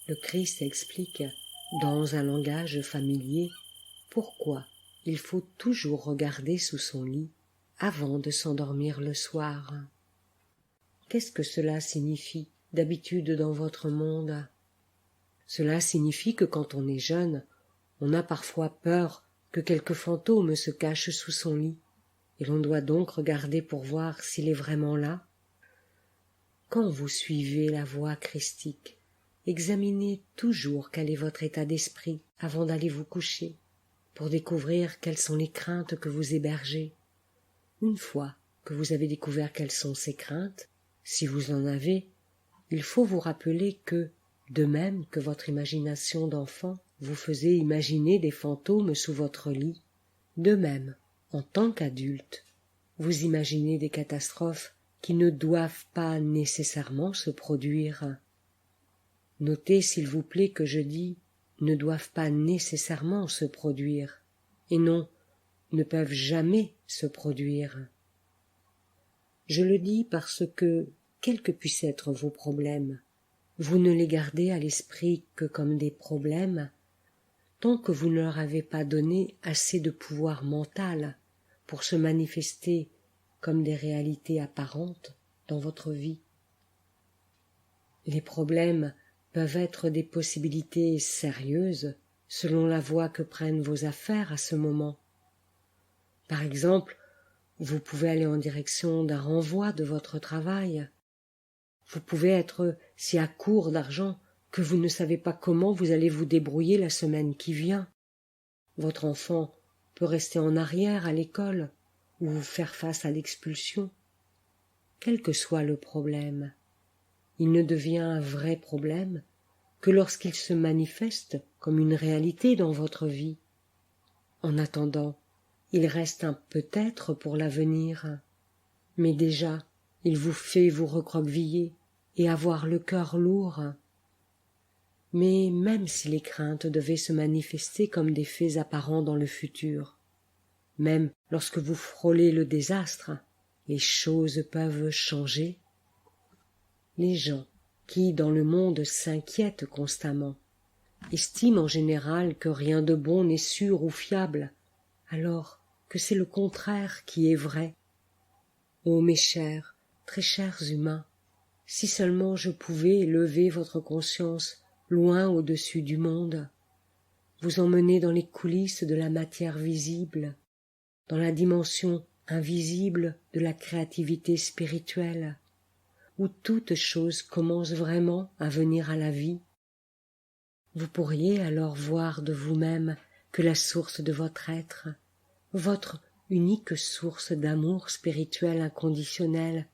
Le Christ explique, dans un langage familier, pourquoi il faut toujours regarder sous son lit avant de s'endormir le soir. Qu'est-ce que cela signifie d'habitude dans votre monde? Cela signifie que quand on est jeune, on a parfois peur que quelque fantôme se cache sous son lit, et l'on doit donc regarder pour voir s'il est vraiment là. Quand vous suivez la voie christique, examinez toujours quel est votre état d'esprit avant d'aller vous coucher, pour découvrir quelles sont les craintes que vous hébergez. Une fois que vous avez découvert quelles sont ces craintes, si vous en avez, il faut vous rappeler que, de même que votre imagination d'enfant vous faisait imaginer des fantômes sous votre lit, de même, en tant qu'adulte, vous imaginez des catastrophes qui ne doivent pas nécessairement se produire. Notez, s'il vous plaît, que je dis « ne doivent pas nécessairement se produire » et non « ne peuvent jamais se produire ». Je le dis parce que, quels que puissent être vos problèmes, vous ne les gardez à l'esprit que comme des problèmes, tant que vous ne leur avez pas donné assez de pouvoir mental pour se manifester comme des réalités apparentes dans votre vie. Les problèmes peuvent être des possibilités sérieuses selon la voie que prennent vos affaires à ce moment. Par exemple, vous pouvez aller en direction d'un renvoi de votre travail. Vous pouvez être si à court d'argent que vous ne savez pas comment vous allez vous débrouiller la semaine qui vient. Votre enfant peut rester en arrière à l'école ou faire face à l'expulsion. Quel que soit le problème, il ne devient un vrai problème que lorsqu'il se manifeste comme une réalité dans votre vie. En attendant, il reste un peut-être pour l'avenir, mais déjà il vous fait vous recroqueviller et avoir le cœur lourd. Mais même si les craintes devaient se manifester comme des faits apparents dans le futur, même lorsque vous frôlez le désastre, les choses peuvent changer. Les gens qui, dans le monde, s'inquiètent constamment, estiment en général que rien de bon n'est sûr ou fiable, alors que c'est le contraire qui est vrai. Ô mes chers, très chers humains, si seulement je pouvais élever votre conscience loin au-dessus du monde, vous emmener dans les coulisses de la matière visible, dans la dimension invisible de la créativité spirituelle, où toute chose commence vraiment à venir à la vie, vous pourriez alors voir de vous-même que la source de votre être, votre unique source d'amour spirituel inconditionnel,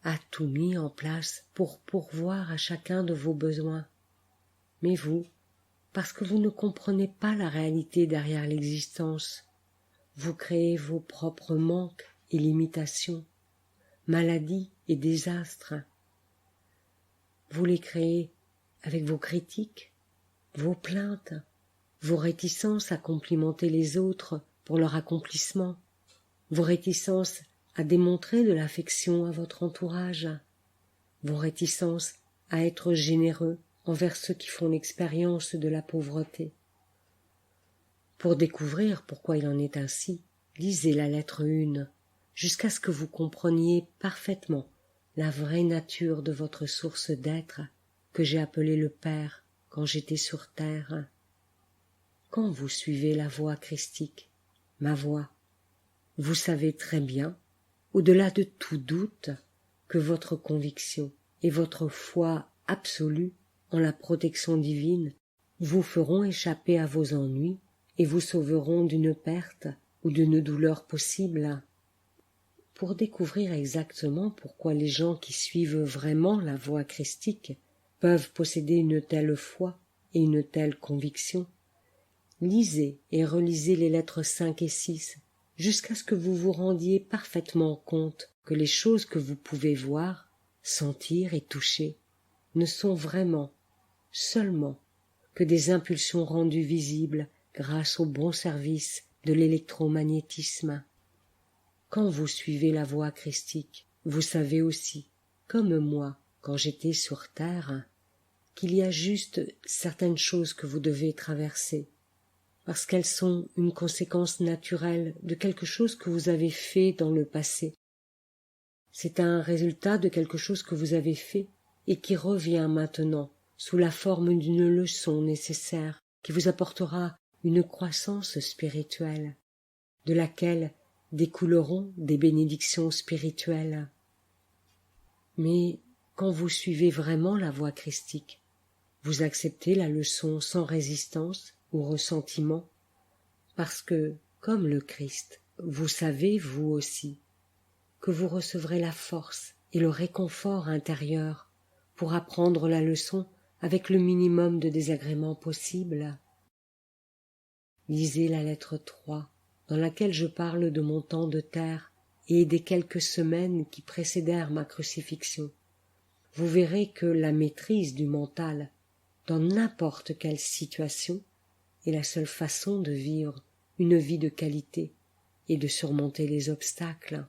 a tout mis en place pour pourvoir à chacun de vos besoins. Mais vous, parce que vous ne comprenez pas la réalité derrière l'existence, vous créez vos propres manques et limitations, maladies et désastres. Vous les créez avec vos critiques, vos plaintes, vos réticences à complimenter les autres pour leur accomplissement, vos réticences à démontrer de l'affection à votre entourage, vos réticences à être généreux envers ceux qui font l'expérience de la pauvreté. Pour découvrir pourquoi il en est ainsi, lisez la lettre 1, jusqu'à ce que vous compreniez parfaitement la vraie nature de votre source d'être que j'ai appelée le Père quand j'étais sur terre. Quand vous suivez la voie christique, ma voie, vous savez très bien, au-delà de tout doute, que votre conviction et votre foi absolue en la protection divine vous feront échapper à vos ennuis et vous sauveront d'une perte ou d'une douleur possible. Pour découvrir exactement pourquoi les gens qui suivent vraiment la voie christique peuvent posséder une telle foi et une telle conviction, lisez et relisez les lettres 5 et 6 jusqu'à ce que vous vous rendiez parfaitement compte que les choses que vous pouvez voir, sentir et toucher ne sont vraiment, seulement, que des impulsions rendues visibles grâce au bon service de l'électromagnétisme. Quand vous suivez la voie christique, vous savez aussi, comme moi quand j'étais sur terre, qu'il y a juste certaines choses que vous devez traverser, parce qu'elles sont une conséquence naturelle de quelque chose que vous avez fait dans le passé. C'est un résultat de quelque chose que vous avez fait et qui revient maintenant sous la forme d'une leçon nécessaire qui vous apportera une croissance spirituelle, de laquelle découleront des bénédictions spirituelles. Mais quand vous suivez vraiment la voie christique, vous acceptez la leçon sans résistance ou ressentiment, parce que, comme le Christ, vous savez, vous aussi, que vous recevrez la force et le réconfort intérieur pour apprendre la leçon avec le minimum de désagréments possible. Lisez la lettre 3, dans laquelle je parle de mon temps de terre et des quelques semaines qui précédèrent ma crucifixion. Vous verrez que la maîtrise du mental, dans n'importe quelle situation, est la seule façon de vivre une vie de qualité et de surmonter les obstacles.